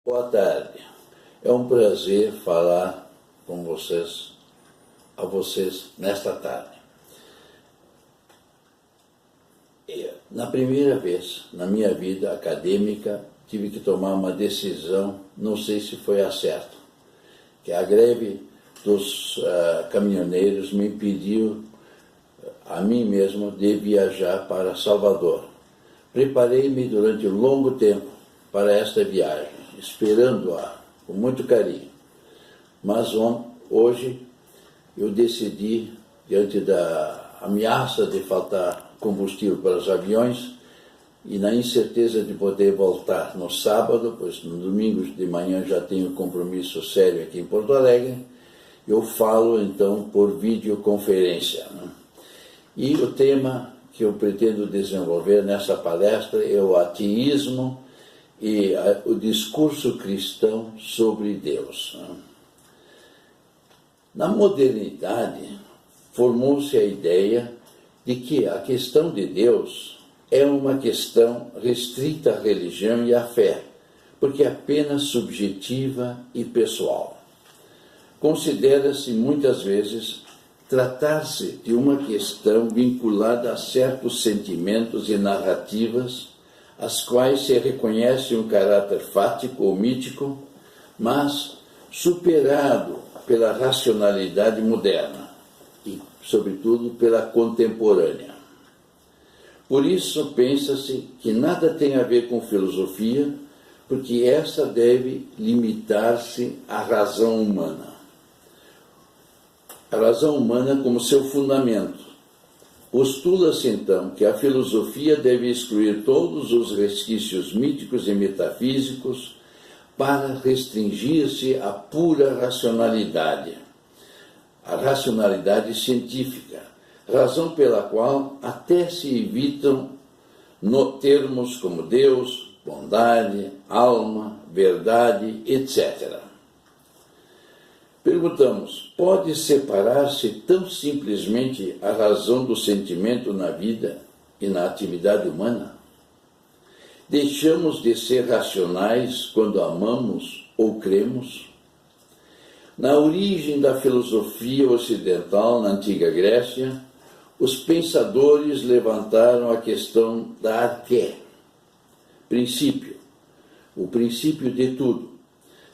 Boa tarde. É um prazer falar com vocês, a vocês nesta tarde. Na primeira vez na minha vida acadêmica, tive que tomar uma decisão, não sei se foi a certa, que a greve dos caminhoneiros me impediu, a mim mesmo, de viajar para Salvador. Preparei-me durante um longo tempo para esta viagem, esperando-a com muito carinho. Mas hoje eu decidi, diante da ameaça de faltar combustível para os aviões e na incerteza de poder voltar no sábado, pois no domingo de manhã já tenho compromisso sério aqui em Porto Alegre, eu falo então por videoconferência. E o tema que eu pretendo desenvolver nessa palestra é o ateísmo e o discurso cristão sobre Deus. Na modernidade, formou-se a ideia de que a questão de Deus é uma questão restrita à religião e à fé, porque é apenas subjetiva e pessoal. Considera-se muitas vezes tratar-se de uma questão vinculada a certos sentimentos e narrativas, as quais se reconhece um caráter fático ou mítico, mas superado pela racionalidade moderna e, sobretudo, pela contemporânea. Por isso, pensa-se que nada tem a ver com filosofia, porque essa deve limitar-se à razão humana. A razão humana como seu fundamento. Postula-se, então, que a filosofia deve excluir todos os resquícios míticos e metafísicos para restringir-se à pura racionalidade, a racionalidade científica, razão pela qual até se evitam termos como Deus, bondade, alma, verdade, etc. Perguntamos, pode separar-se tão simplesmente a razão do sentimento na vida e na atividade humana? Deixamos de ser racionais quando amamos ou cremos? Na origem da filosofia ocidental, na antiga Grécia, os pensadores levantaram a questão da arqué, princípio, o princípio de tudo.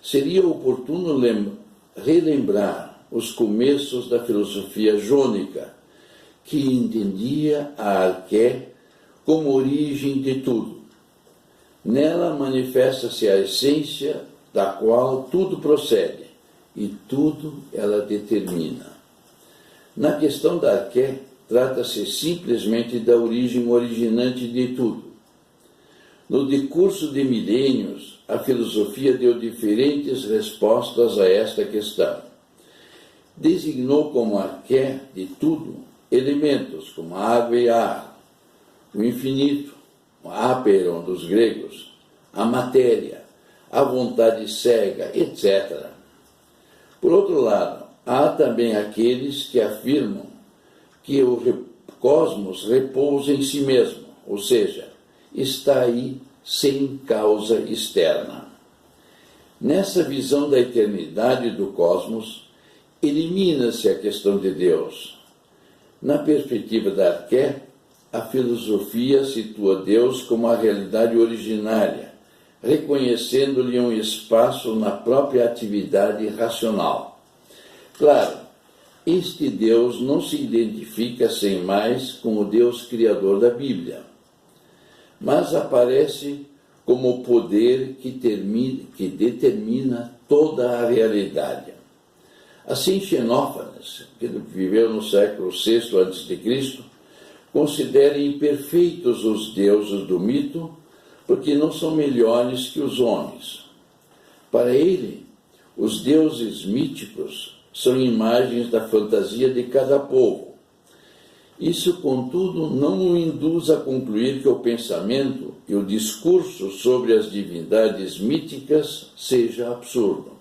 Seria oportuno relembrar os começos da filosofia jônica, que entendia a arqué como origem de tudo. Nela manifesta-se a essência da qual tudo procede e tudo ela determina. Na questão da arqué, trata-se simplesmente da origem originante de tudo. No decurso de milênios, a filosofia deu diferentes respostas a esta questão. Designou como arqué de tudo elementos como a água e ar, o infinito, o aperon dos gregos, a matéria, a vontade cega, etc. Por outro lado, há também aqueles que afirmam que o cosmos repousa em si mesmo, ou seja, está aí sem causa externa. Nessa visão da eternidade do cosmos, elimina-se a questão de Deus. Na perspectiva da arqué, a filosofia situa Deus como a realidade originária, reconhecendo-lhe um espaço na própria atividade racional. Claro, este Deus não se identifica sem mais com o Deus criador da Bíblia, mas aparece como o poder que determina toda a realidade. Assim, Xenófanes, que viveu no século VI a.C., considera imperfeitos os deuses do mito, porque não são melhores que os homens. Para ele, os deuses míticos são imagens da fantasia de cada povo. Isso, contudo, não o induz a concluir que o pensamento e o discurso sobre as divindades míticas seja absurdo.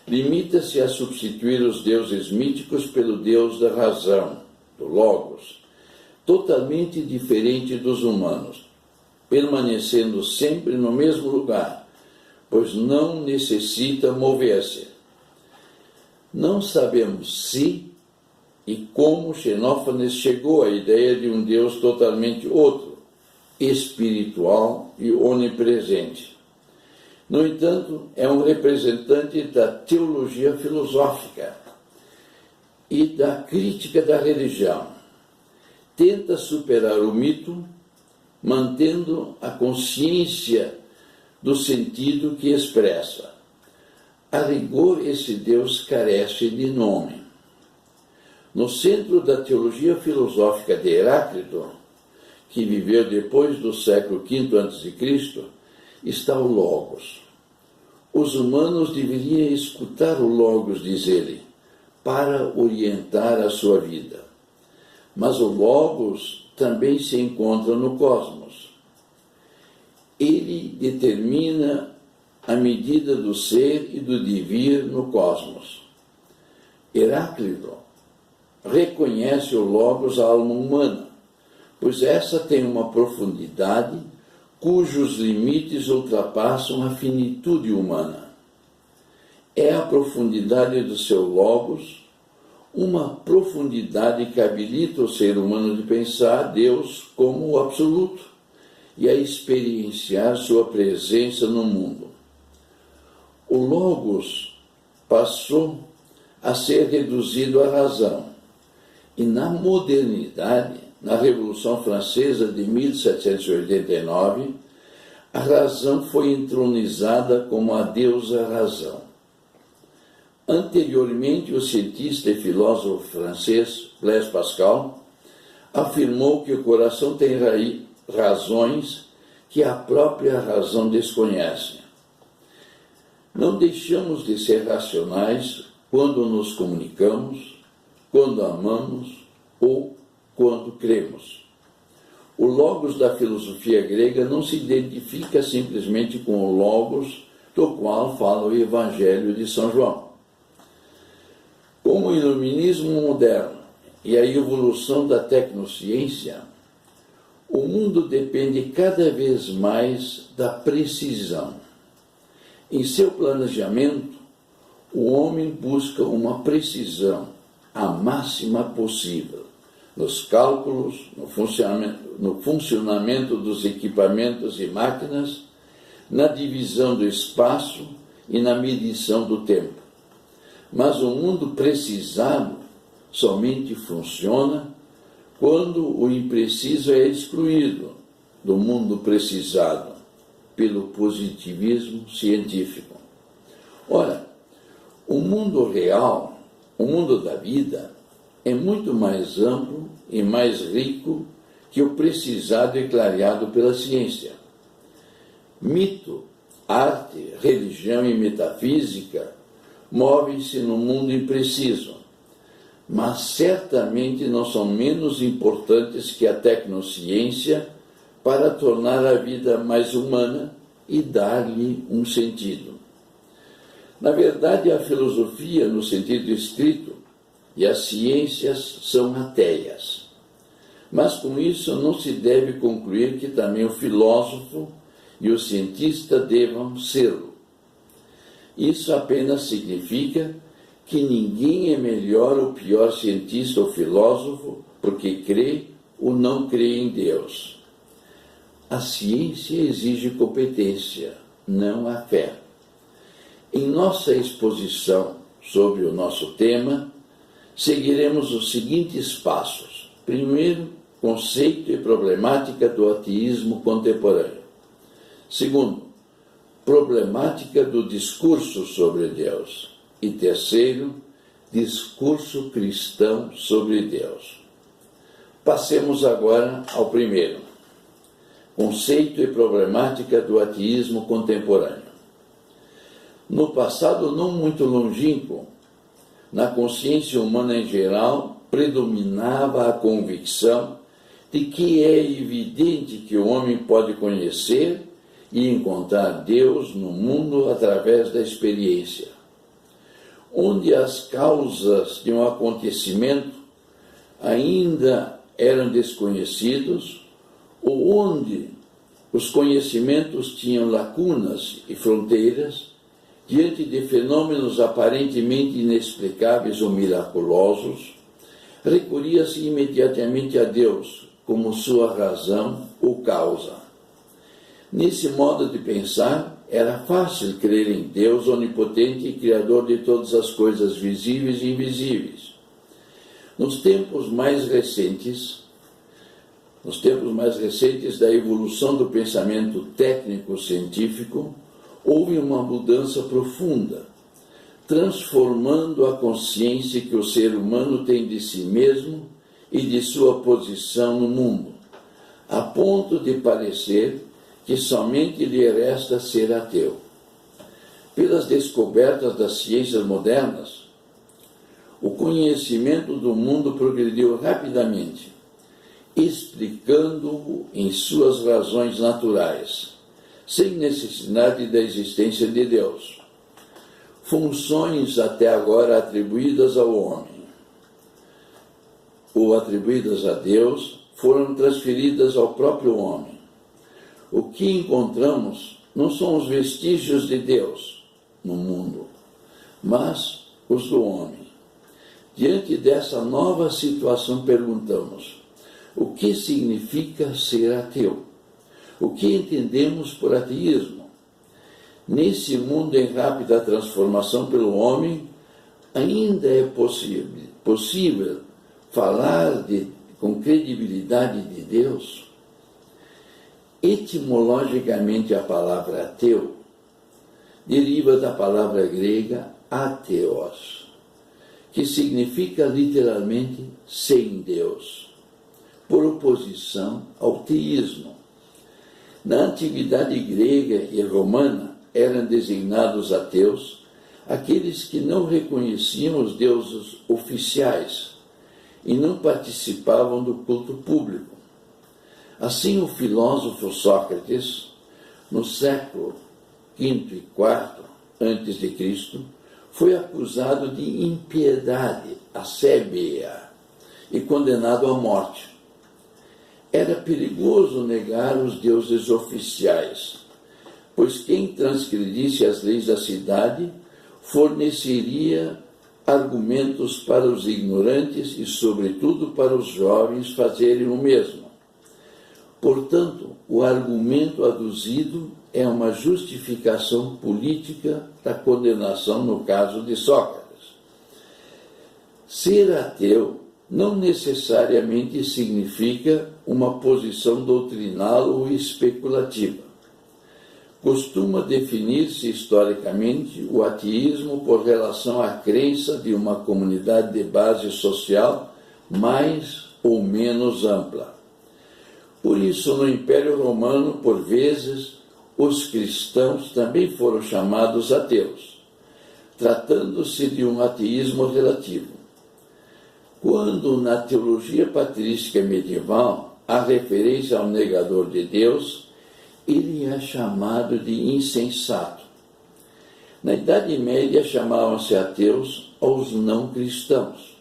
Limita-se a substituir os deuses míticos pelo Deus da razão, do Logos, totalmente diferente dos humanos, permanecendo sempre no mesmo lugar, pois não necessita mover-se. Não sabemos se e como Xenófanes chegou à ideia de um Deus totalmente outro, espiritual e onipresente. No entanto, é um representante da teologia filosófica e da crítica da religião. Tenta superar o mito, mantendo a consciência do sentido que expressa. A rigor, esse Deus carece de nome. No centro da teologia filosófica de Heráclito, que viveu depois do século V a.C., está o Logos. Os humanos deveriam escutar o Logos, diz ele, para orientar a sua vida. Mas o Logos também se encontra no cosmos. Ele determina a medida do ser e do devir no cosmos. Heráclito reconhece o Logos à alma humana, pois essa tem uma profundidade cujos limites ultrapassam a finitude humana. É a profundidade do seu Logos, uma profundidade que habilita o ser humano de pensar Deus como o absoluto e a experienciar sua presença no mundo. O Logos passou a ser reduzido à razão, e na modernidade, na Revolução Francesa de 1789, a razão foi entronizada como a deusa razão. Anteriormente, o cientista e filósofo francês Blaise Pascal afirmou que o coração tem razões que a própria razão desconhece. Não deixamos de ser racionais quando nos comunicamos, quando amamos ou quando cremos. O Logos da filosofia grega não se identifica simplesmente com o Logos do qual fala o Evangelho de São João. Como o iluminismo moderno e a evolução da tecnociência, o mundo depende cada vez mais da precisão. Em seu planejamento, o homem busca uma precisão a máxima possível nos cálculos, no funcionamento dos equipamentos e máquinas, na divisão do espaço e na medição do tempo. Mas o mundo precisado somente funciona quando o impreciso é excluído do mundo precisado pelo positivismo científico. Ora, o mundo real, o mundo da vida, é muito mais amplo e mais rico que o precisado e clareado pela ciência. Mito, arte, religião e metafísica movem-se no mundo impreciso, mas certamente não são menos importantes que a tecnociência para tornar a vida mais humana e dar-lhe um sentido. Na verdade, a filosofia, no sentido estrito, e as ciências são ateias. Mas com isso não se deve concluir que também o filósofo e o cientista devam ser-lo. Isso apenas significa que ninguém é melhor ou pior cientista ou filósofo porque crê ou não crê em Deus. A ciência exige competência, não a fé. Em nossa exposição sobre o nosso tema, seguiremos os seguintes passos. Primeiro, conceito e problemática do ateísmo contemporâneo. Segundo, problemática do discurso sobre Deus. E terceiro, discurso cristão sobre Deus. Passemos agora ao primeiro. Conceito e problemática do ateísmo contemporâneo. No passado não muito longínquo, na consciência humana em geral, predominava a convicção de que é evidente que o homem pode conhecer e encontrar Deus no mundo através da experiência. Onde as causas de um acontecimento ainda eram desconhecidos, ou onde os conhecimentos tinham lacunas e fronteiras, diante de fenômenos aparentemente inexplicáveis ou miraculosos, recorria-se imediatamente a Deus como sua razão ou causa. Nesse modo de pensar, era fácil crer em Deus onipotente e criador de todas as coisas visíveis e invisíveis. Nos tempos mais recentes da evolução do pensamento técnico-científico, houve uma mudança profunda, transformando a consciência que o ser humano tem de si mesmo e de sua posição no mundo, a ponto de parecer que somente lhe resta ser ateu. Pelas descobertas das ciências modernas, o conhecimento do mundo progrediu rapidamente, explicando-o em suas razões naturais, sem necessidade da existência de Deus. Funções até agora atribuídas ao homem ou atribuídas a Deus foram transferidas ao próprio homem. O que encontramos não são os vestígios de Deus no mundo, mas os do homem. Diante dessa nova situação, perguntamos: o que significa ser ateu? O que entendemos por ateísmo? Nesse mundo em rápida transformação pelo homem, ainda é possível falar com credibilidade de Deus? Etimologicamente, a palavra ateu deriva da palavra grega ateos, que significa literalmente sem Deus, por oposição ao teísmo. Na antiguidade grega e romana eram designados ateus aqueles que não reconheciam os deuses oficiais e não participavam do culto público. Assim, o filósofo Sócrates, no século V e IV a.C., foi acusado de impiedade, asébia, e condenado à morte. Era perigoso negar os deuses oficiais, pois quem transgredisse as leis da cidade forneceria argumentos para os ignorantes e, sobretudo, para os jovens fazerem o mesmo. Portanto, o argumento aduzido é uma justificação política da condenação no caso de Sócrates. Ser ateu não necessariamente significa uma posição doutrinal ou especulativa. Costuma definir-se historicamente o ateísmo por relação à crença de uma comunidade de base social mais ou menos ampla. Por isso, no Império Romano, por vezes, os cristãos também foram chamados ateus, tratando-se de um ateísmo relativo. Quando na teologia patrística medieval há referência ao negador de Deus, ele é chamado de insensato. Na Idade Média chamavam-se ateus aos não cristãos.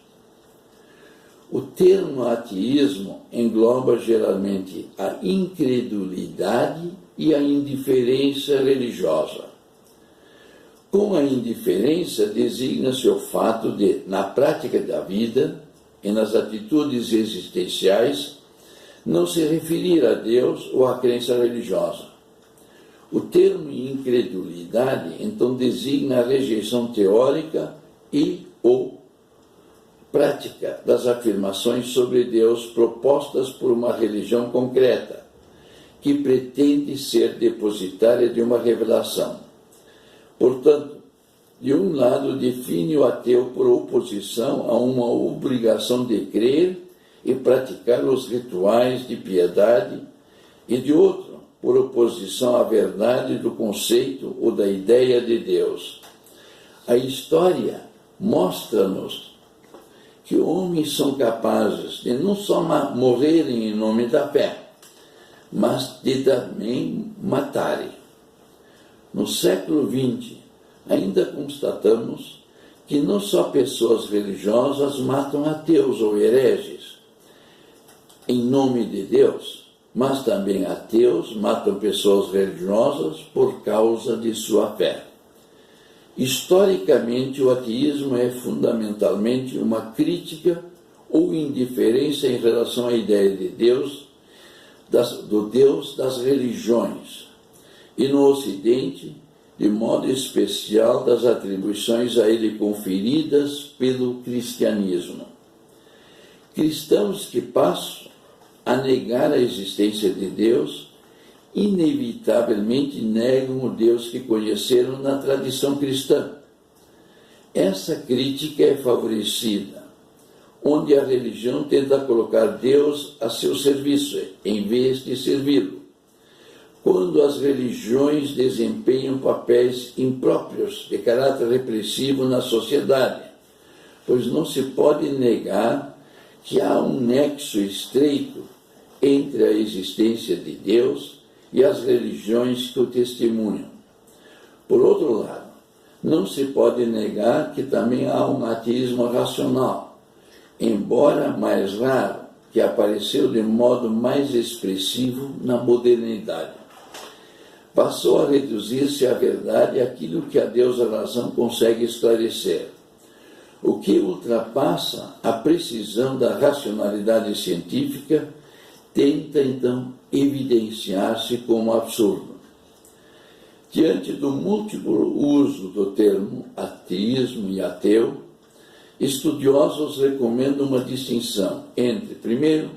O termo ateísmo engloba geralmente a incredulidade e a indiferença religiosa. Com a indiferença designa-se o fato de, na prática da vida e nas atitudes existenciais, não se referir a Deus ou à crença religiosa. O termo incredulidade, então, designa a rejeição teórica ou prática das afirmações sobre Deus propostas por uma religião concreta, que pretende ser depositária de uma revelação. Portanto, de um lado, define o ateu por oposição a uma obrigação de crer e praticar os rituais de piedade, e de outro, por oposição à verdade do conceito ou da ideia de Deus. A história mostra-nos que homens são capazes de não só morrerem em nome da fé, mas de também matarem. No século XX, ainda constatamos que não só pessoas religiosas matam ateus ou hereges em nome de Deus, mas também ateus matam pessoas religiosas por causa de sua fé. Historicamente, o ateísmo é fundamentalmente uma crítica ou indiferença em relação à ideia de Deus, do Deus das religiões, e no Ocidente, de modo especial, das atribuições a ele conferidas pelo cristianismo. Cristãos que passam a negar a existência de Deus, inevitavelmente negam o Deus que conheceram na tradição cristã. Essa crítica é favorecida, onde a religião tenta colocar Deus a seu serviço, em vez de servi-lo. Quando as religiões desempenham papéis impróprios de caráter repressivo na sociedade, pois não se pode negar que há um nexo estreito entre a existência de Deus e as religiões que o testemunham. Por outro lado, não se pode negar que também há um ateísmo racional, embora mais raro, que apareceu de modo mais expressivo na modernidade. Passou a reduzir-se à verdade aquilo que a Deus a razão consegue esclarecer, o que ultrapassa a precisão da racionalidade científica tenta, então, evidenciar-se como absurdo. Diante do múltiplo uso do termo ateísmo e ateu, estudiosos recomendam uma distinção entre, primeiro,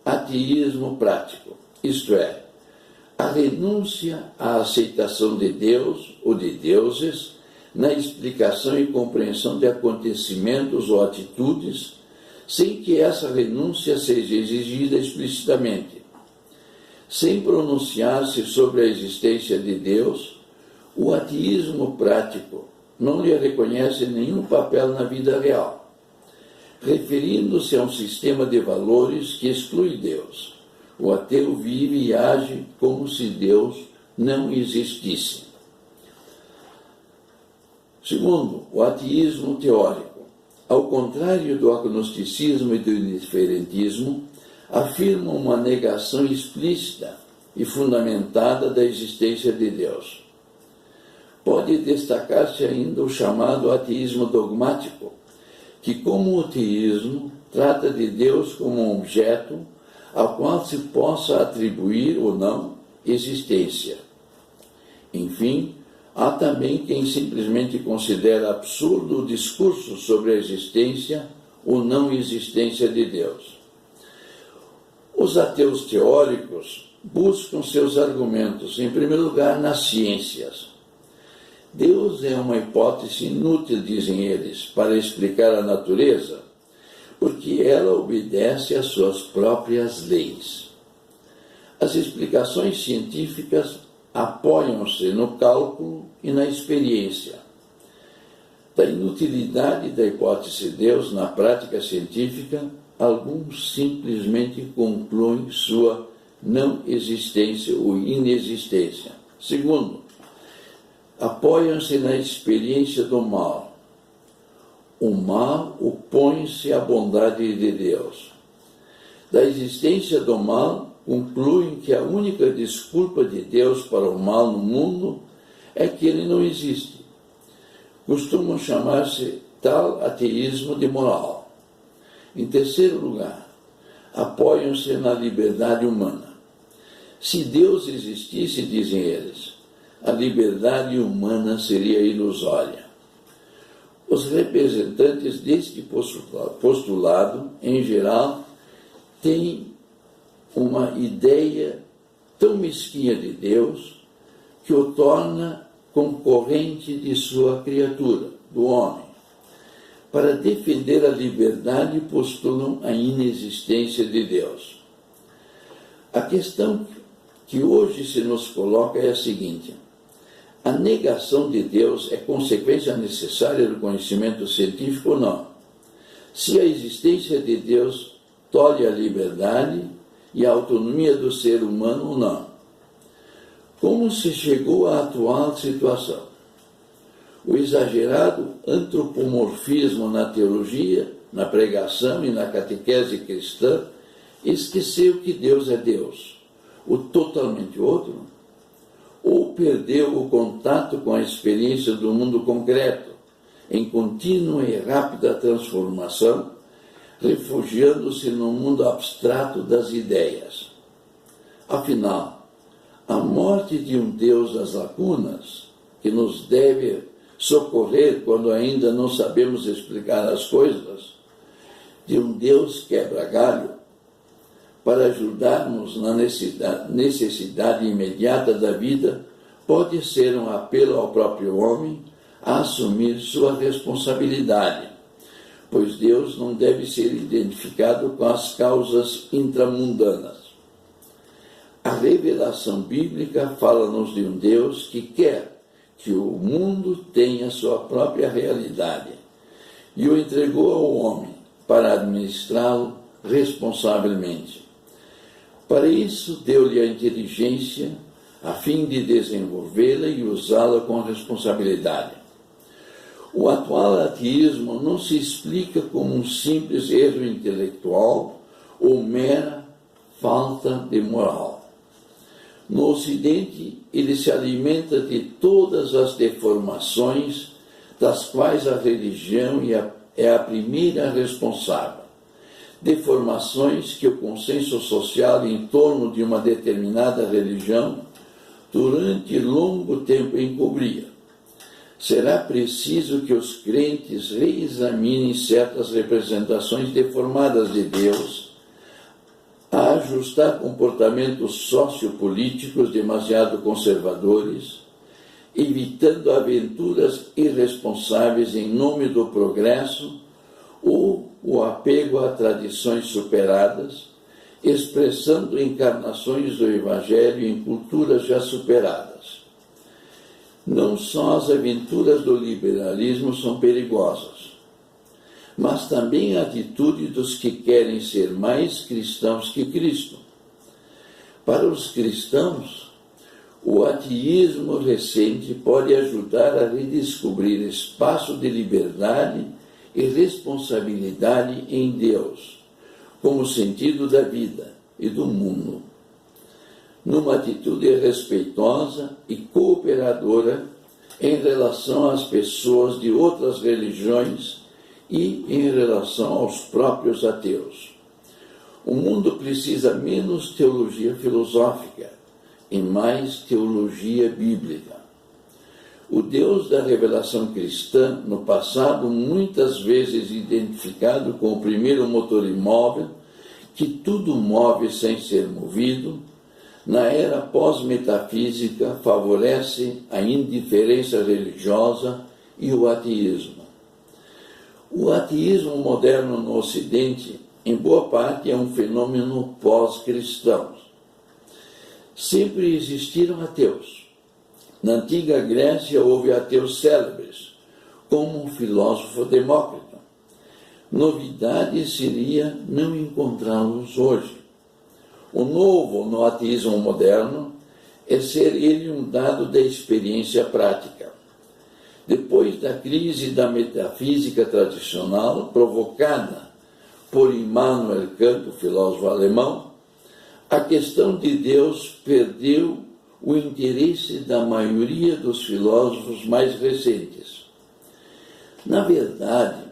ateísmo prático, isto é, a renúncia à aceitação de Deus ou de deuses na explicação e compreensão de acontecimentos ou atitudes, sem que essa renúncia seja exigida explicitamente. Sem pronunciar-se sobre a existência de Deus, o ateísmo prático não lhe reconhece nenhum papel na vida real, referindo-se a um sistema de valores que exclui Deus. O ateu vive e age como se Deus não existisse. Segundo, o ateísmo teórico. Ao contrário do agnosticismo e do indiferentismo, afirma uma negação explícita e fundamentada da existência de Deus. Pode destacar-se ainda o chamado ateísmo dogmático, que, como o teísmo, trata de Deus como um objeto ao qual se possa atribuir ou não existência. Enfim, há também quem simplesmente considera absurdo o discurso sobre a existência ou não existência de Deus. Os ateus teóricos buscam seus argumentos, em primeiro lugar, nas ciências. Deus é uma hipótese inútil, dizem eles, para explicar a natureza, porque ela obedece às suas próprias leis. As explicações científicas apoiam-se no cálculo e na experiência. Da inutilidade da hipótese de Deus na prática científica, alguns simplesmente concluem sua não existência ou inexistência. Segundo, apoiam-se na experiência do mal. O mal opõe-se à bondade de Deus. Da existência do mal, concluem que a única desculpa de Deus para o mal no mundo é que ele não existe. Costumam chamar-se tal ateísmo de moral. Em terceiro lugar, apoiam-se na liberdade humana. Se Deus existisse, dizem eles, a liberdade humana seria ilusória. Os representantes deste postulado, em geral, têm uma ideia tão mesquinha de Deus que o torna concorrente de sua criatura, do homem. Para defender a liberdade, postulam a inexistência de Deus. A questão que hoje se nos coloca é a seguinte: a negação de Deus é consequência necessária do conhecimento científico ou não? Se a existência de Deus tolhe a liberdade e a autonomia do ser humano ou não? Como se chegou à atual situação? O exagerado antropomorfismo na teologia, na pregação e na catequese cristã esqueceu que Deus é Deus, o totalmente outro, ou perdeu o contato com a experiência do mundo concreto, em contínua e rápida transformação, refugiando-se no mundo abstrato das ideias. Afinal, a morte de um Deus das lacunas, que nos deve socorrer quando ainda não sabemos explicar as coisas, de um Deus quebra-galho, para ajudar-nos na necessidade imediata da vida, pode ser um apelo ao próprio homem a assumir sua responsabilidade, pois Deus não deve ser identificado com as causas intramundanas. A revelação bíblica fala-nos de um Deus que quer que o mundo tenha sua própria realidade e o entregou ao homem para administrá-lo responsavelmente. Para isso, deu-lhe a inteligência a fim de desenvolvê-la e usá-la com responsabilidade. O atual ateísmo não se explica como um simples erro intelectual ou mera falta de moral. No Ocidente, ele se alimenta de todas as deformações das quais a religião é a primeira responsável. Deformações que o consenso social em torno de uma determinada religião durante longo tempo encobria. Será preciso que os crentes reexaminem certas representações deformadas de Deus, a ajustar comportamentos sociopolíticos demasiado conservadores, evitando aventuras irresponsáveis em nome do progresso ou o apego a tradições superadas, expressando encarnações do Evangelho em culturas já superadas. Não só as aventuras do liberalismo são perigosas, mas também a atitude dos que querem ser mais cristãos que Cristo. Para os cristãos, o ateísmo recente pode ajudar a redescobrir espaço de liberdade e responsabilidade em Deus, como sentido da vida e do mundo, numa atitude respeitosa e cooperadora em relação às pessoas de outras religiões e em relação aos próprios ateus. O mundo precisa menos teologia filosófica e mais teologia bíblica. O Deus da revelação cristã, no passado muitas vezes identificado com o primeiro motor imóvel, que tudo move sem ser movido, na era pós-metafísica favorece a indiferença religiosa e o ateísmo. O ateísmo moderno no Ocidente, em boa parte, é um fenômeno pós-cristão. Sempre existiram ateus. Na antiga Grécia houve ateus célebres, como o filósofo Demócrito. Novidade seria não encontrá-los hoje. O novo no ateísmo moderno é ser ele um dado da experiência prática. Depois da crise da metafísica tradicional, provocada por Immanuel Kant, o filósofo alemão, a questão de Deus perdeu o interesse da maioria dos filósofos mais recentes. Na verdade,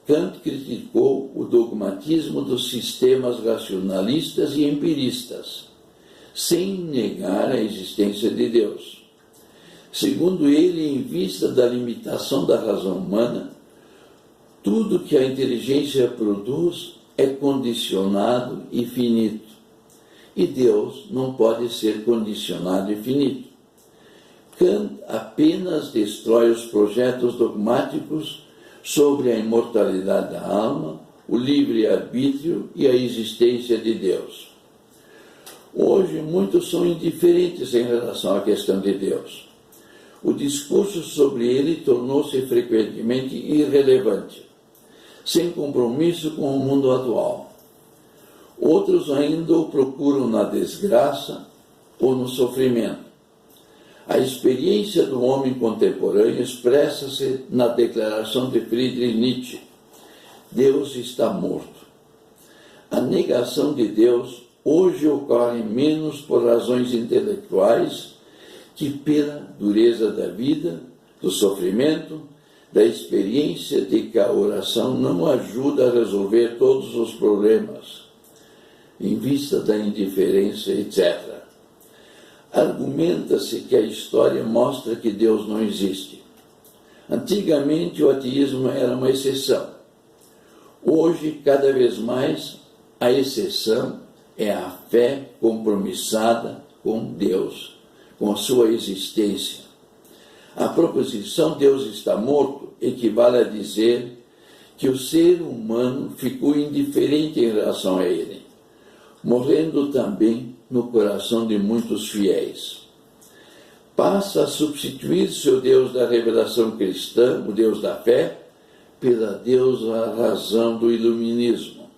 Kant criticou o dogmatismo dos sistemas racionalistas e empiristas, sem negar a existência de Deus. Segundo ele, em vista da limitação da razão humana, tudo que a inteligência produz é condicionado e finito. E Deus não pode ser condicionado e finito. Kant apenas destrói os projetos dogmáticos sobre a imortalidade da alma, o livre-arbítrio e a existência de Deus. Hoje, muitos são indiferentes em relação à questão de Deus. O discurso sobre ele tornou-se frequentemente irrelevante, sem compromisso com o mundo atual. Outros ainda o procuram na desgraça ou no sofrimento. A experiência do homem contemporâneo expressa-se na declaração de Friedrich Nietzsche: Deus está morto. A negação de Deus hoje ocorrem menos por razões intelectuais que pela dureza da vida, do sofrimento, da experiência de que a oração não ajuda a resolver todos os problemas, em vista da indiferença, etc. Argumenta-se que a história mostra que Deus não existe. Antigamente, o ateísmo era uma exceção. Hoje, cada vez mais, a exceção é a fé compromissada com Deus, com a sua existência. A proposição Deus está morto equivale a dizer que o ser humano ficou indiferente em relação a ele, morrendo também no coração de muitos fiéis. Passa a substituir seu Deus da revelação cristã, o Deus da fé, pela deusa razão do iluminismo.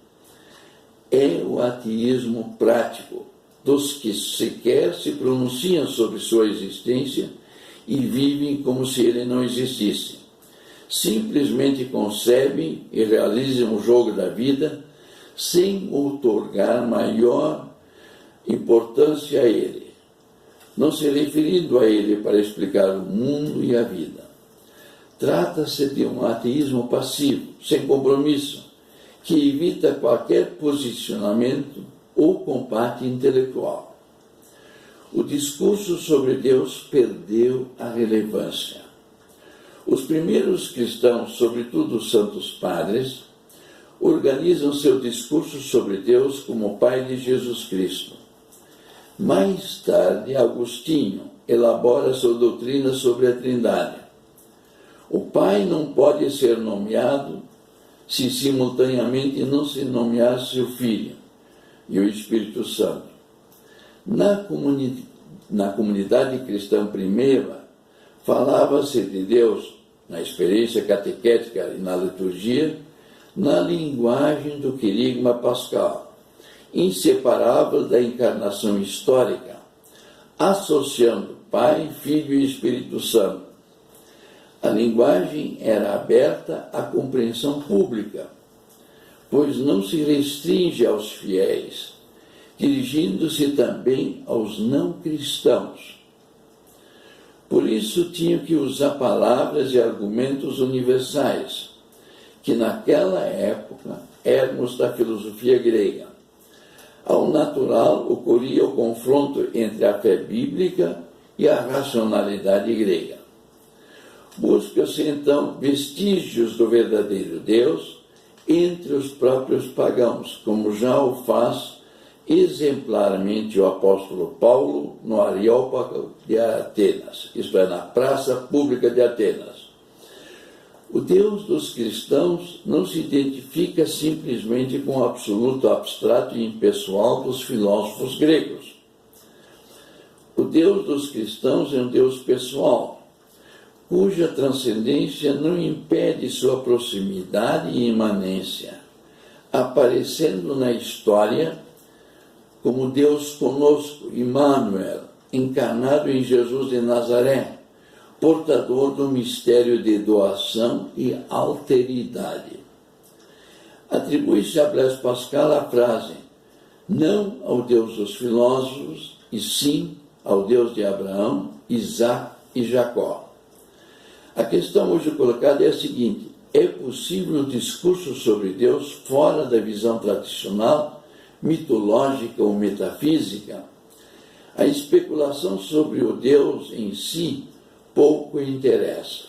É o ateísmo prático dos que sequer se pronunciam sobre sua existência e vivem como se ele não existisse. Simplesmente concebem e realizam o jogo da vida sem outorgar maior importância a ele, não se referindo a ele para explicar o mundo e a vida. Trata-se de um ateísmo passivo, sem compromisso, que evita qualquer posicionamento ou combate intelectual. O discurso sobre Deus perdeu a relevância. Os primeiros cristãos, sobretudo os santos padres, organizam seu discurso sobre Deus como Pai de Jesus Cristo. Mais tarde, Agostinho elabora sua doutrina sobre a Trindade. O Pai não pode ser nomeado se simultaneamente não se nomeasse o Filho e o Espírito Santo. Na comunidade cristã primeira, falava-se de Deus, na experiência catequética e na liturgia, na linguagem do querigma pascal, inseparável da encarnação histórica, associando Pai, Filho e Espírito Santo. A linguagem era aberta à compreensão pública, pois não se restringe aos fiéis, dirigindo-se também aos não cristãos. Por isso tinham que usar palavras e argumentos universais, que naquela época éramos da filosofia grega. Ao natural ocorria o confronto entre a fé bíblica e a racionalidade grega. Busca-se então vestígios do verdadeiro Deus entre os próprios pagãos, como já o faz exemplarmente o apóstolo Paulo no Areópago de Atenas, isto é, na praça pública de Atenas. O Deus dos cristãos não se identifica simplesmente com o absoluto abstrato e impessoal dos filósofos gregos. O Deus dos cristãos é um Deus pessoal, cuja transcendência não impede sua proximidade e imanência, aparecendo na história como Deus conosco, Emmanuel, encarnado em Jesus de Nazaré, portador do mistério de doação e alteridade. Atribui-se a Blaise Pascal a frase, não ao Deus dos filósofos, e sim ao Deus de Abraão, Isaac e Jacó. A questão hoje colocada é a seguinte: é possível um discurso sobre Deus fora da visão tradicional, mitológica ou metafísica? A especulação sobre o Deus em si pouco interessa.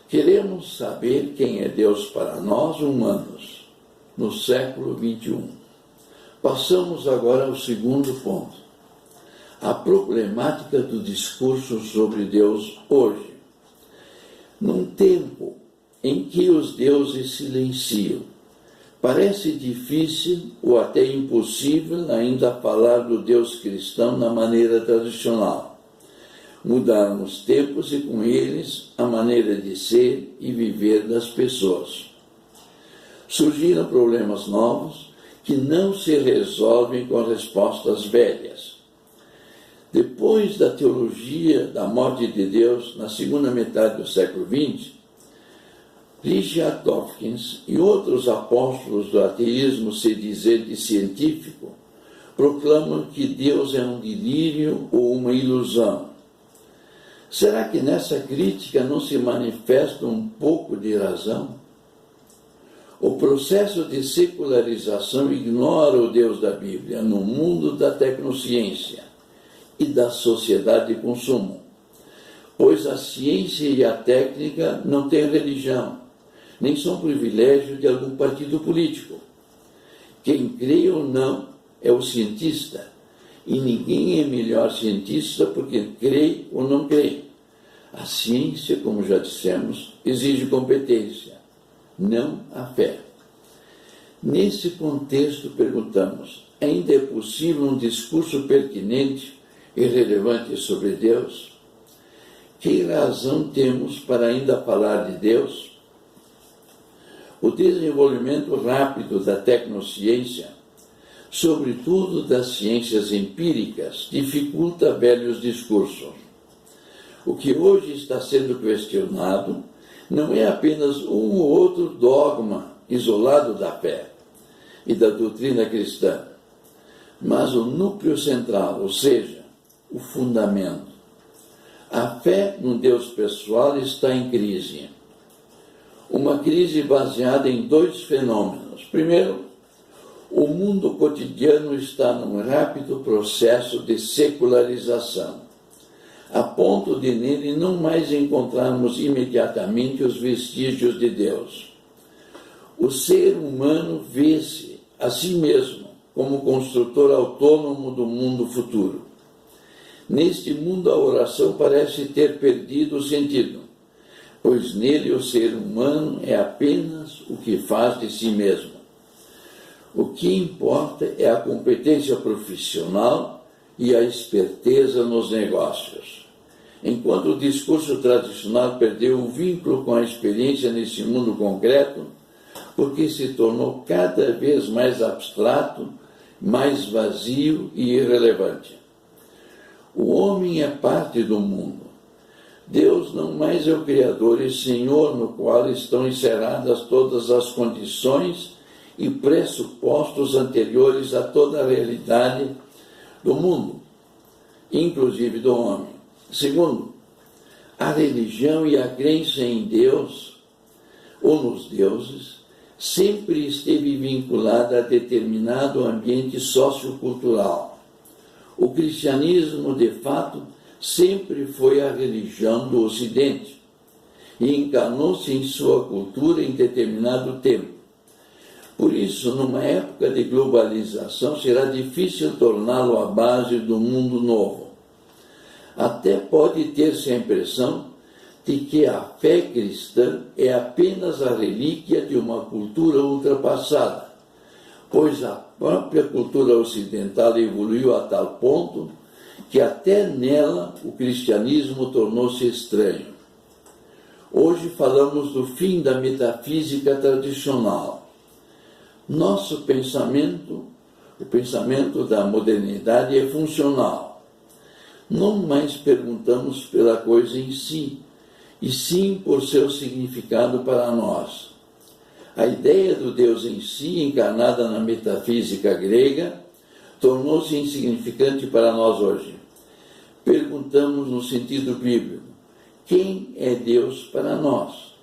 Queremos saber quem é Deus para nós, humanos, no século XXI. Passamos agora ao segundo ponto. A problemática do discurso sobre Deus hoje. Num tempo em que os deuses silenciam, parece difícil ou até impossível ainda falar do Deus cristão na maneira tradicional. Mudaram os tempos e com eles a maneira de ser e viver das pessoas. Surgiram problemas novos que não se resolvem com respostas velhas. Depois da teologia da morte de Deus, na segunda metade do século XX, Richard Dawkins e outros apóstolos do ateísmo, se dizer de científico, proclamam que Deus é um delírio ou uma ilusão. Será que nessa crítica não se manifesta um pouco de razão? O processo de secularização ignora o Deus da Bíblia no mundo da tecnociência e da sociedade de consumo, pois a ciência e a técnica não têm religião, nem são privilégio de algum partido político. Quem crê ou não é o cientista, e ninguém é melhor cientista porque crê ou não crê. A ciência, como já dissemos, exige competência, não a fé. Nesse contexto, perguntamos, ainda é possível um discurso pertinente e relevante sobre Deus? Que razão temos para ainda falar de Deus? O desenvolvimento rápido da tecnociência, sobretudo das ciências empíricas, dificulta velhos discursos. O que hoje está sendo questionado não é apenas um ou outro dogma isolado da fé e da doutrina cristã, mas o núcleo central, ou seja, o fundamento. A fé no Deus pessoal está em crise. Uma crise baseada em dois fenômenos. Primeiro, o mundo cotidiano está num rápido processo de secularização, a ponto de nele não mais encontrarmos imediatamente os vestígios de Deus. O ser humano vê-se a si mesmo como construtor autônomo do mundo futuro. Neste mundo, a oração parece ter perdido o sentido, pois nele o ser humano é apenas o que faz de si mesmo. O que importa é a competência profissional e a esperteza nos negócios. Enquanto o discurso tradicional perdeu o vínculo com a experiência nesse mundo concreto, porque se tornou cada vez mais abstrato, mais vazio e irrelevante. O homem é parte do mundo. Deus não mais é o Criador e Senhor no qual estão encerradas todas as condições e pressupostos anteriores a toda a realidade do mundo, inclusive do homem. Segundo, a religião e a crença em Deus, ou nos deuses, sempre esteve vinculada a determinado ambiente sociocultural. O cristianismo, de fato, sempre foi a religião do Ocidente e encarnou-se em sua cultura em determinado tempo. Por isso, numa época de globalização, será difícil torná-lo a base do mundo novo. Até pode ter-se a impressão de que a fé cristã é apenas a relíquia de uma cultura ultrapassada, pois a própria cultura ocidental evoluiu a tal ponto que até nela o cristianismo tornou-se estranho. Hoje falamos do fim da metafísica tradicional. Nosso pensamento, o pensamento da modernidade, é funcional. Não mais perguntamos pela coisa em si, e sim por seu significado para nós. A ideia do Deus em si, encarnada na metafísica grega, tornou-se insignificante para nós hoje. Perguntamos no sentido bíblico, quem é Deus para nós?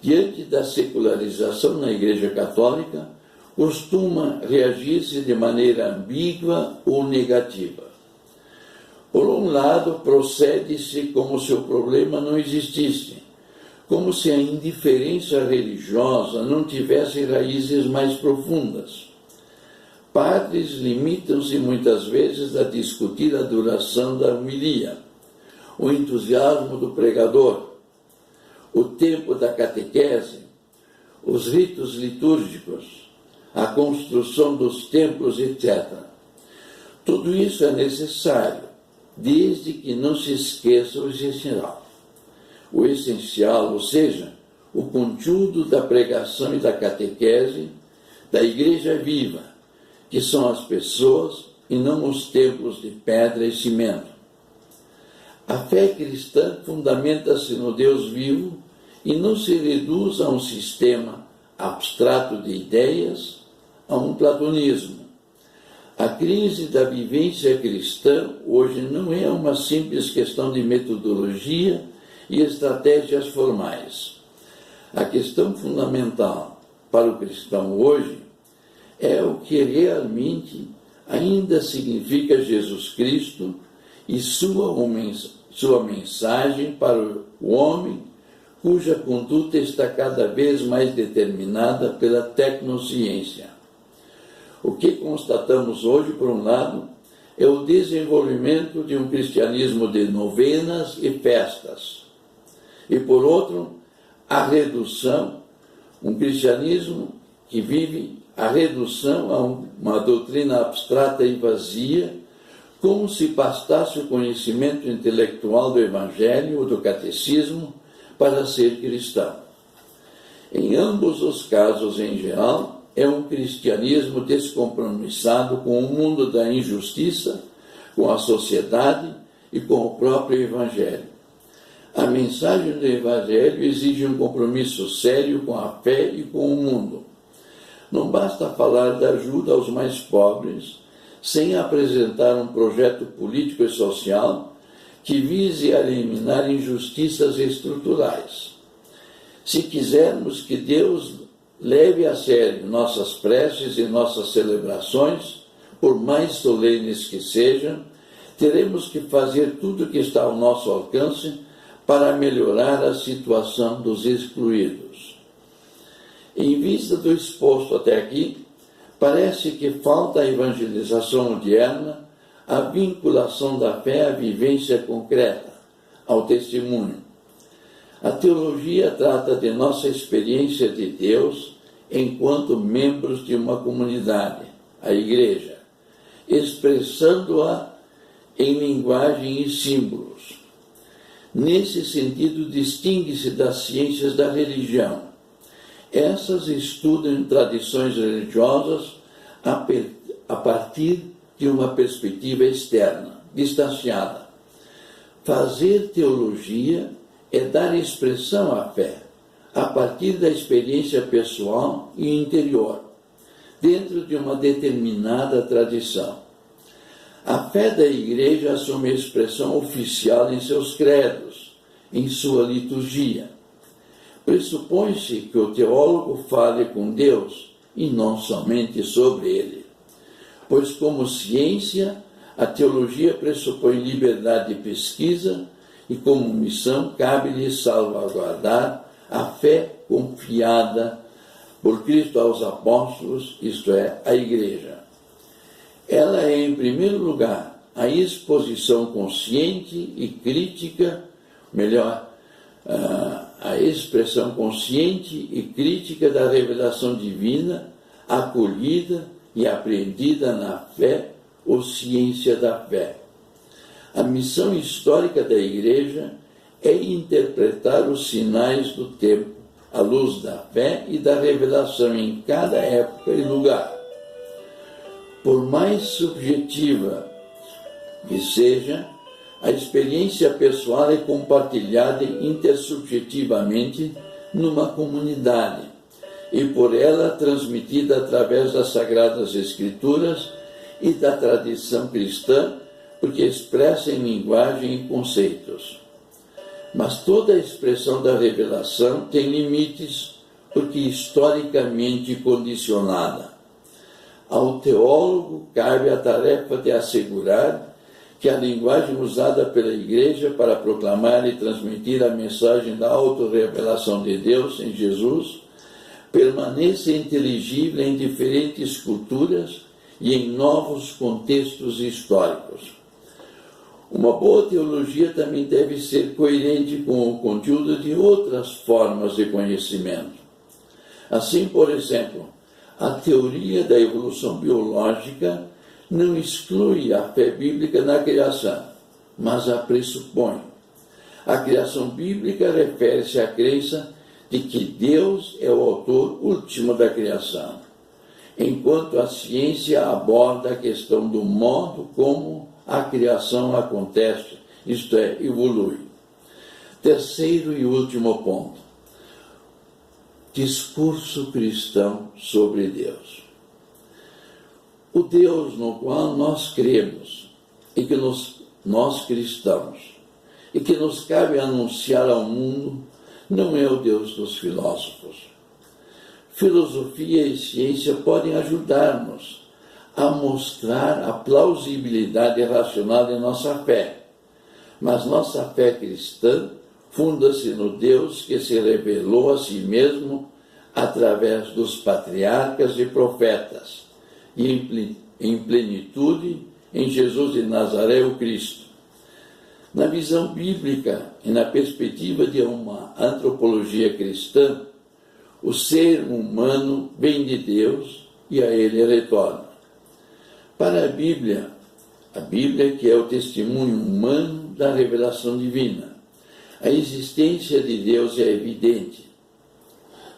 Diante da secularização na Igreja Católica, costuma reagir-se de maneira ambígua ou negativa. Por um lado, procede-se como se o problema não existisse, como se a indiferença religiosa não tivesse raízes mais profundas. Padres limitam-se muitas vezes a discutir a duração da homilia, o entusiasmo do pregador, o tempo da catequese, os ritos litúrgicos, a construção dos templos, etc. Tudo isso é necessário, desde que não se esqueça o essencial. O essencial, ou seja, o conteúdo da pregação e da catequese da igreja viva, que são as pessoas e não os templos de pedra e cimento. A fé cristã fundamenta-se no Deus vivo e não se reduz a um sistema abstrato de ideias, a um platonismo. A crise da vivência cristã hoje não é uma simples questão de metodologia e estratégias formais. A questão fundamental para o cristão hoje é o que realmente ainda significa Jesus Cristo e sua mensagem para o homem, cuja conduta está cada vez mais determinada pela tecnociência. O que constatamos hoje, por um lado, é o desenvolvimento de um cristianismo de novenas e festas. E, por outro, a redução, um cristianismo que vive a redução a uma doutrina abstrata e vazia, como se bastasse o conhecimento intelectual do Evangelho ou do Catecismo para ser cristão. Em ambos os casos, em geral, é um cristianismo descompromissado com o mundo da injustiça, com a sociedade e com o próprio Evangelho. A mensagem do Evangelho exige um compromisso sério com a fé e com o mundo. Não basta falar da ajuda aos mais pobres sem apresentar um projeto político e social que vise eliminar injustiças estruturais. Se quisermos que Deus leve a sério nossas preces e nossas celebrações, por mais solenes que sejam, teremos que fazer tudo o que está ao nosso alcance para melhorar a situação dos excluídos. Em vista do exposto até aqui, parece que falta a evangelização moderna, a vinculação da fé à vivência concreta, ao testemunho. A teologia trata de nossa experiência de Deus enquanto membros de uma comunidade, a Igreja, expressando-a em linguagem e símbolos. Nesse sentido, distingue-se das ciências da religião. Essas estudam tradições religiosas a partir de uma perspectiva externa, distanciada. Fazer teologia é dar expressão à fé, a partir da experiência pessoal e interior, dentro de uma determinada tradição. A fé da Igreja assume expressão oficial em seus credos, em sua liturgia. Pressupõe-se que o teólogo fale com Deus e não somente sobre ele, pois, como ciência, a teologia pressupõe liberdade de pesquisa e, como missão, cabe-lhe salvaguardar a fé confiada por Cristo aos apóstolos, isto é, a Igreja. Ela é, em primeiro lugar, a exposição consciente e crítica, a expressão consciente e crítica da revelação divina, acolhida e apreendida na fé ou ciência da fé. A missão histórica da Igreja é interpretar os sinais do tempo, à luz da fé e da revelação em cada época e lugar. Por mais subjetiva que seja, a experiência pessoal é compartilhada intersubjetivamente numa comunidade e por ela transmitida através das Sagradas Escrituras e da tradição cristã, porque expressa em linguagem e conceitos. Mas toda a expressão da revelação tem limites, porque historicamente condicionada. Ao teólogo cabe a tarefa de assegurar que a linguagem usada pela Igreja para proclamar e transmitir a mensagem da autorrevelação de Deus em Jesus permaneça inteligível em diferentes culturas e em novos contextos históricos. Uma boa teologia também deve ser coerente com o conteúdo de outras formas de conhecimento. Assim, por exemplo, a teoria da evolução biológica não exclui a fé bíblica na criação, mas a pressupõe. A criação bíblica refere-se à crença de que Deus é o autor último da criação, enquanto a ciência aborda a questão do modo como a criação acontece, isto é, evolui. Terceiro e último ponto: discurso cristão sobre Deus. O Deus no qual nós cremos e que nós cristãos e que nos cabe anunciar ao mundo não é o Deus dos filósofos. Filosofia e ciência podem ajudar-nos a mostrar a plausibilidade racional de nossa fé, mas nossa fé cristã funda-se no Deus que se revelou a si mesmo através dos patriarcas e profetas, e em plenitude em Jesus de Nazaré, o Cristo. Na visão bíblica e na perspectiva de uma antropologia cristã, o ser humano vem de Deus e a ele retorna. Para a Bíblia que é o testemunho humano da revelação divina, a existência de Deus é evidente.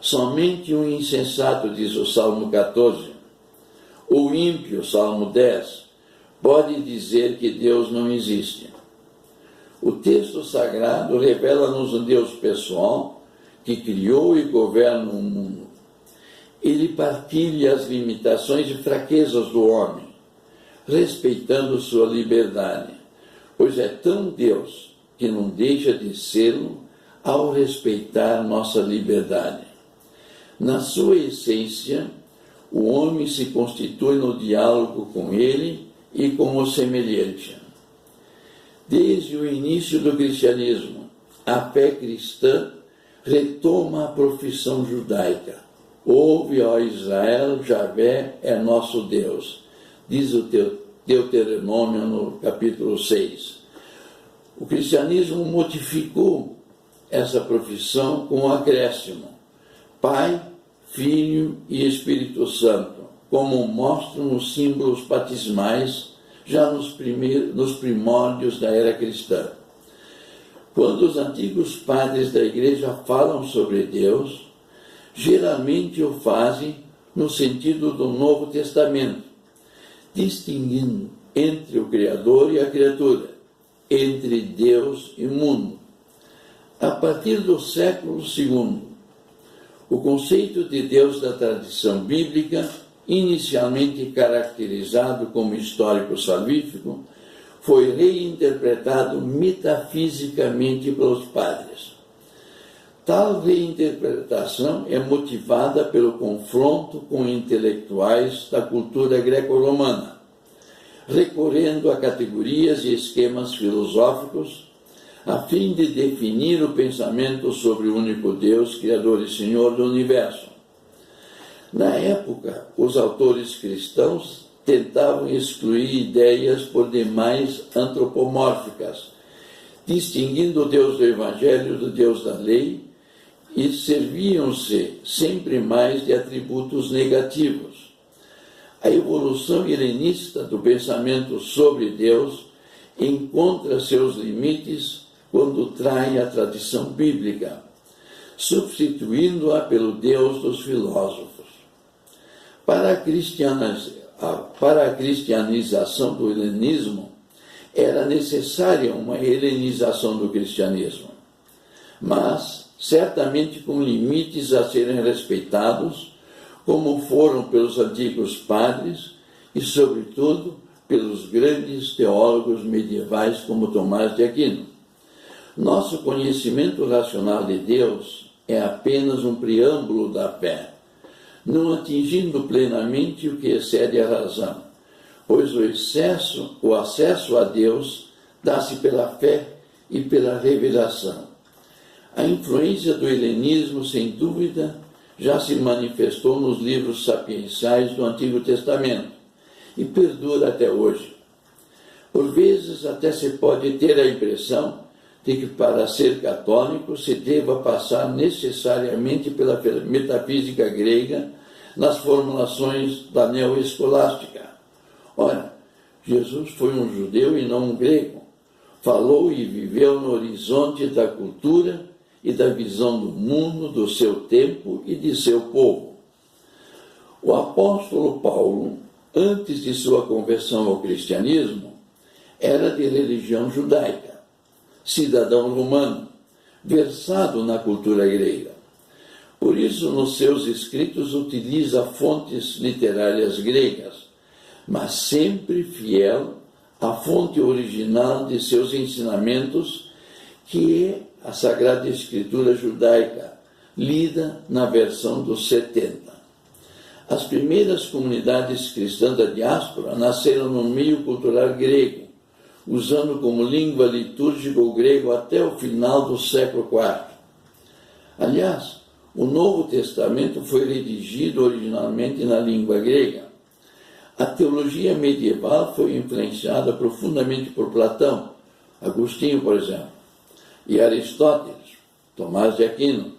Somente um insensato, diz o Salmo 14, ou ímpio, Salmo 10, pode dizer que Deus não existe. O texto sagrado revela-nos um Deus pessoal que criou e governa o mundo. Ele partilha as limitações e fraquezas do homem, respeitando sua liberdade, pois é tão Deus que não deixa de sê-lo ao respeitar nossa liberdade. Na sua essência, o homem se constitui no diálogo com ele e com o semelhante. Desde o início do cristianismo, a fé cristã retoma a profissão judaica. Ouve, ó Israel, Javé é nosso Deus, diz o Deuteronômio no capítulo 6. O cristianismo modificou essa profissão com o acréscimo Pai, Filho e Espírito Santo, como mostram os símbolos batismais já nos primórdios da era cristã. Quando os antigos padres da Igreja falam sobre Deus, geralmente o fazem no sentido do Novo Testamento, distinguindo entre o Criador e a criatura, entre Deus e o mundo. A partir do século II, o conceito de Deus da tradição bíblica, inicialmente caracterizado como histórico salvífico, foi reinterpretado metafisicamente pelos padres. Tal reinterpretação é motivada pelo confronto com intelectuais da cultura greco-romana, recorrendo a categorias e esquemas filosóficos a fim de definir o pensamento sobre o único Deus, Criador e Senhor do Universo. Na época, os autores cristãos tentavam excluir ideias por demais antropomórficas, distinguindo o Deus do Evangelho do Deus da lei, e serviam-se sempre mais de atributos negativos. A evolução helenista do pensamento sobre Deus encontra seus limites quando trai a tradição bíblica, substituindo-a pelo Deus dos filósofos. Para a cristianização do helenismo, era necessária uma helenização do cristianismo, mas certamente com limites a serem respeitados, como foram pelos antigos padres e, sobretudo, pelos grandes teólogos medievais como Tomás de Aquino. Nosso conhecimento racional de Deus é apenas um preâmbulo da fé, não atingindo plenamente o que excede a razão, pois o acesso a Deus dá-se pela fé e pela revelação. A influência do helenismo, sem dúvida, já se manifestou nos livros sapienciais do Antigo Testamento e perdura até hoje. Por vezes, até se pode ter a impressão de que, para ser católico, se deva passar necessariamente pela metafísica grega nas formulações da neoescolástica. Ora, Jesus foi um judeu e não um grego. Falou e viveu no horizonte da cultura e da visão do mundo, do seu tempo e de seu povo. O apóstolo Paulo, antes de sua conversão ao cristianismo, era de religião judaica, cidadão romano, versado na cultura grega. Por isso, nos seus escritos, utiliza fontes literárias gregas, mas sempre fiel à fonte original de seus ensinamentos, que é a Sagrada Escritura judaica, lida na versão dos 70. As primeiras comunidades cristãs da diáspora nasceram no meio cultural grego, usando como língua litúrgica o grego até o final do século IV. Aliás, o Novo Testamento foi redigido originalmente na língua grega. A teologia medieval foi influenciada profundamente por Platão, Agostinho, por exemplo, e Aristóteles, Tomás de Aquino.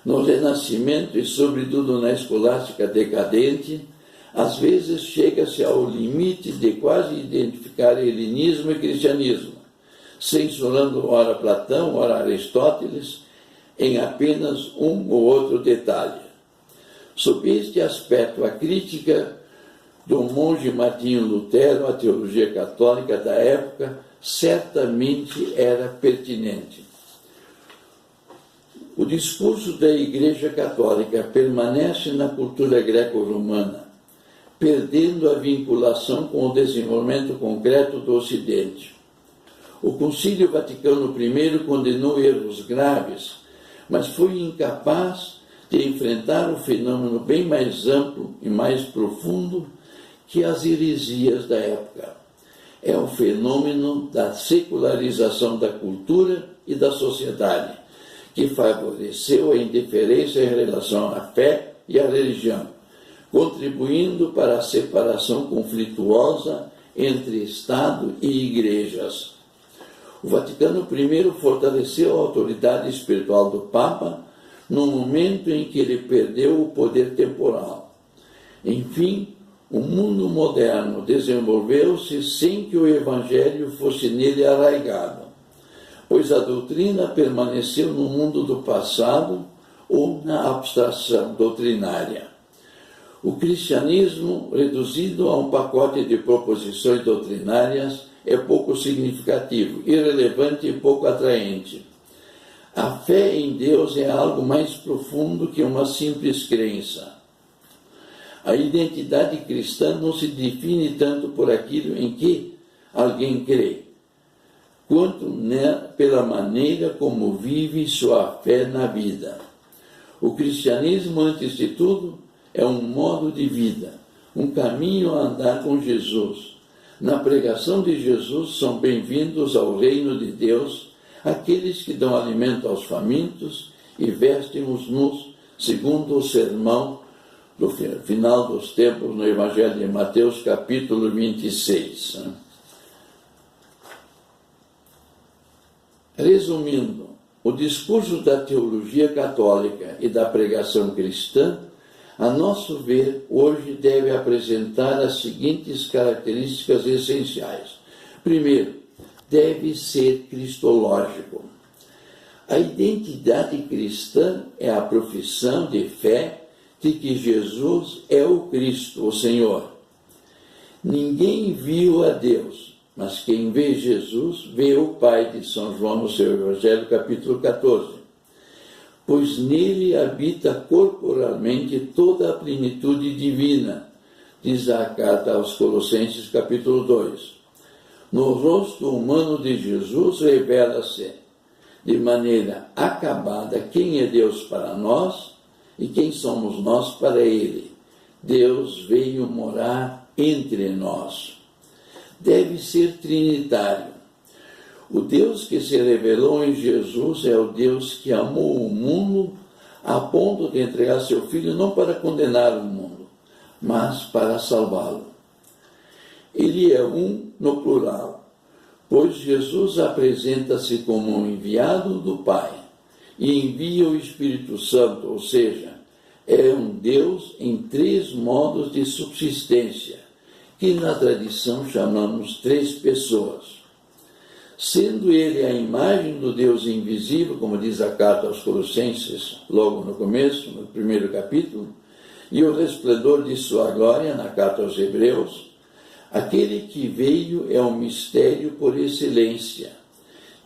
No Renascimento e, sobretudo, na escolástica decadente, às vezes chega-se ao limite de quase identificar helenismo e cristianismo, censurando ora Platão, ora Aristóteles, em apenas um ou outro detalhe. Sob este aspecto, a crítica do monge Martinho Lutero à teologia católica da época certamente era pertinente. O discurso da Igreja Católica permanece na cultura greco-romana, perdendo a vinculação com o desenvolvimento concreto do Ocidente. O Concílio Vaticano I condenou erros graves, mas foi incapaz de enfrentar o fenômeno bem mais amplo e mais profundo que as heresias da época. É o fenômeno da secularização da cultura e da sociedade, que favoreceu a indiferença em relação à fé e à religião, contribuindo para a separação conflituosa entre Estado e igrejas. O Vaticano I fortaleceu a autoridade espiritual do Papa no momento em que ele perdeu o poder temporal. Enfim, o mundo moderno desenvolveu-se sem que o Evangelho fosse nele arraigado, pois a doutrina permaneceu no mundo do passado ou na abstração doutrinária. O cristianismo, reduzido a um pacote de proposições doutrinárias, é pouco significativo, irrelevante e pouco atraente. A fé em Deus é algo mais profundo que uma simples crença. A identidade cristã não se define tanto por aquilo em que alguém crê, quanto pela maneira como vive sua fé na vida. O cristianismo, antes de tudo, é um modo de vida, um caminho a andar com Jesus. Na pregação de Jesus são bem-vindos ao reino de Deus aqueles que dão alimento aos famintos e vestem os nus, segundo o sermão do final dos tempos no Evangelho de Mateus, capítulo 26. Resumindo, o discurso da teologia católica e da pregação cristã, a nosso ver, hoje deve apresentar as seguintes características essenciais. Primeiro, deve ser cristológico. A identidade cristã é a profissão de fé de que Jesus é o Cristo, o Senhor. Ninguém viu a Deus, mas quem vê Jesus vê o Pai, de São João no seu Evangelho, capítulo 14. Pois nele habita corporalmente toda a plenitude divina, diz a carta aos Colossenses, capítulo 2. No rosto humano de Jesus revela-se de maneira acabada quem é Deus para nós e quem somos nós para Ele. Deus veio morar entre nós. Deve ser trinitário. O Deus que se revelou em Jesus é o Deus que amou o mundo a ponto de entregar seu Filho não para condenar o mundo, mas para salvá-lo. Ele é um no plural, pois Jesus apresenta-se como um enviado do Pai e envia o Espírito Santo, ou seja, é um Deus em três modos de subsistência, que na tradição chamamos três pessoas. Sendo ele a imagem do Deus invisível, como diz a carta aos Colossenses, logo no começo, no primeiro capítulo, e o resplendor de sua glória, na carta aos Hebreus, aquele que veio é um mistério por excelência,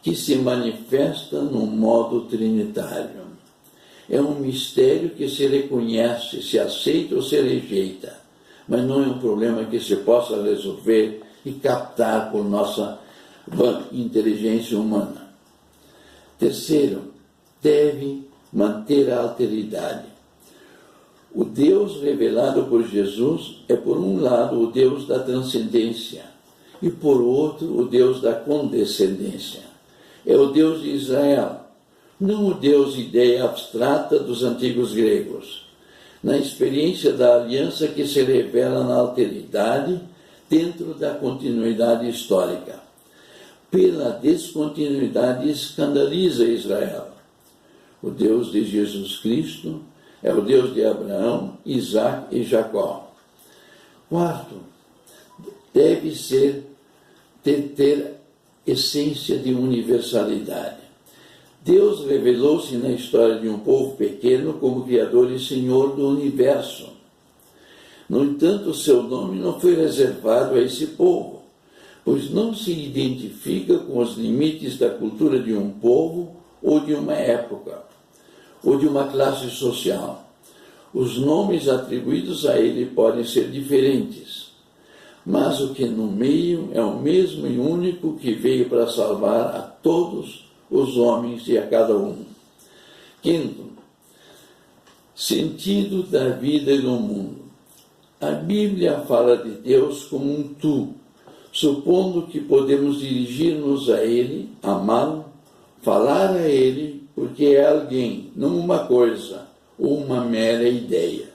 que se manifesta no modo trinitário. É um mistério que se reconhece, se aceita ou se rejeita, mas não é um problema que se possa resolver e captar por nossa inteligência humana. Terceiro, deve manter a alteridade. O Deus revelado por Jesus é, por um lado, o Deus da transcendência e, por outro, o Deus da condescendência. É o Deus de Israel, não o Deus ideia abstrata dos antigos gregos, na experiência da aliança que se revela na alteridade dentro da continuidade histórica. Pela descontinuidade escandaliza Israel. O Deus de Jesus Cristo é o Deus de Abraão, Isaac e Jacó. Quarto, deve ter essência de universalidade. Deus revelou-se na história de um povo pequeno como Criador e Senhor do universo. No entanto, seu nome não foi reservado a esse povo, pois não se identifica com os limites da cultura de um povo ou de uma época, ou de uma classe social. Os nomes atribuídos a ele podem ser diferentes, mas o que no meio é o mesmo e único que veio para salvar a todos os homens e a cada um. Quinto, sentido da vida e do mundo. A Bíblia fala de Deus como um tu, supondo que podemos dirigir-nos a Ele, amá-lo, falar a Ele, porque é alguém, não uma coisa ou uma mera ideia.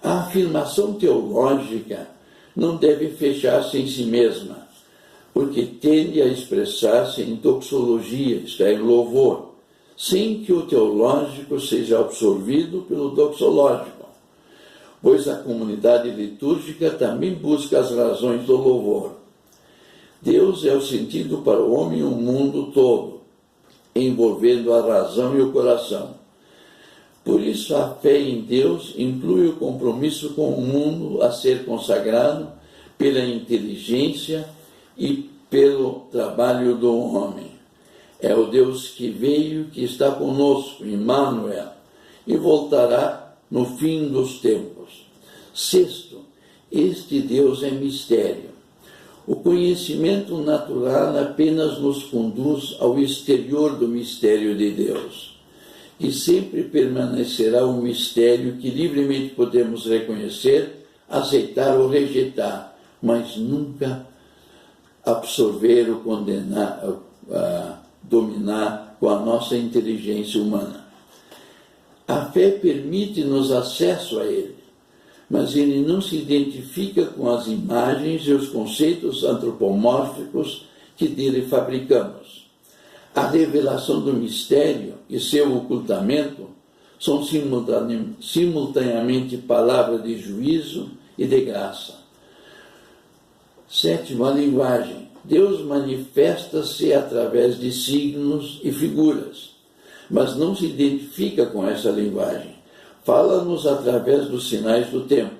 A afirmação teológica não deve fechar-se em si mesma, porque tende a expressar-se em doxologia, isto é, em louvor, sem que o teológico seja absorvido pelo doxológico, pois a comunidade litúrgica também busca as razões do louvor. Deus é o sentido para o homem e o mundo todo, envolvendo a razão e o coração. Por isso, a fé em Deus inclui o compromisso com o mundo a ser consagrado pela inteligência e pelo trabalho do homem. É o Deus que veio, que está conosco, Emmanuel, e voltará no fim dos tempos. Sexto, este Deus é mistério. O conhecimento natural apenas nos conduz ao exterior do mistério de Deus, e sempre permanecerá um mistério que livremente podemos reconhecer, aceitar ou rejeitar, mas nunca absorver ou condenar, dominar com a nossa inteligência humana. A fé permite-nos acesso a Ele, mas Ele não se identifica com as imagens e os conceitos antropomórficos que dele fabricamos. A revelação do mistério e seu ocultamento são simultaneamente palavra de juízo e de graça. Sétimo, a linguagem. Deus manifesta-se através de signos e figuras, mas não se identifica com essa linguagem. Fala-nos através dos sinais do tempo.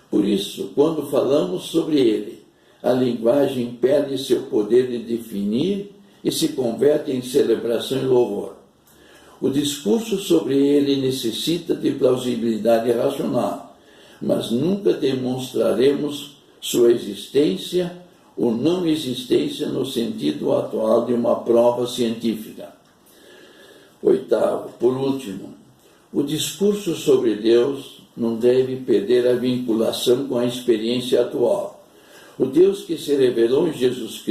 Por isso, quando falamos sobre ele, a linguagem perde seu poder de definir e se converte em celebração e louvor. O discurso sobre ele necessita de plausibilidade racional, mas nunca demonstraremos sua existência ou não existência no sentido atual de uma prova científica. Oitavo, por último, o discurso sobre Deus não deve perder a vinculação com a experiência atual. O Deus que se revelou em Jesus Cristo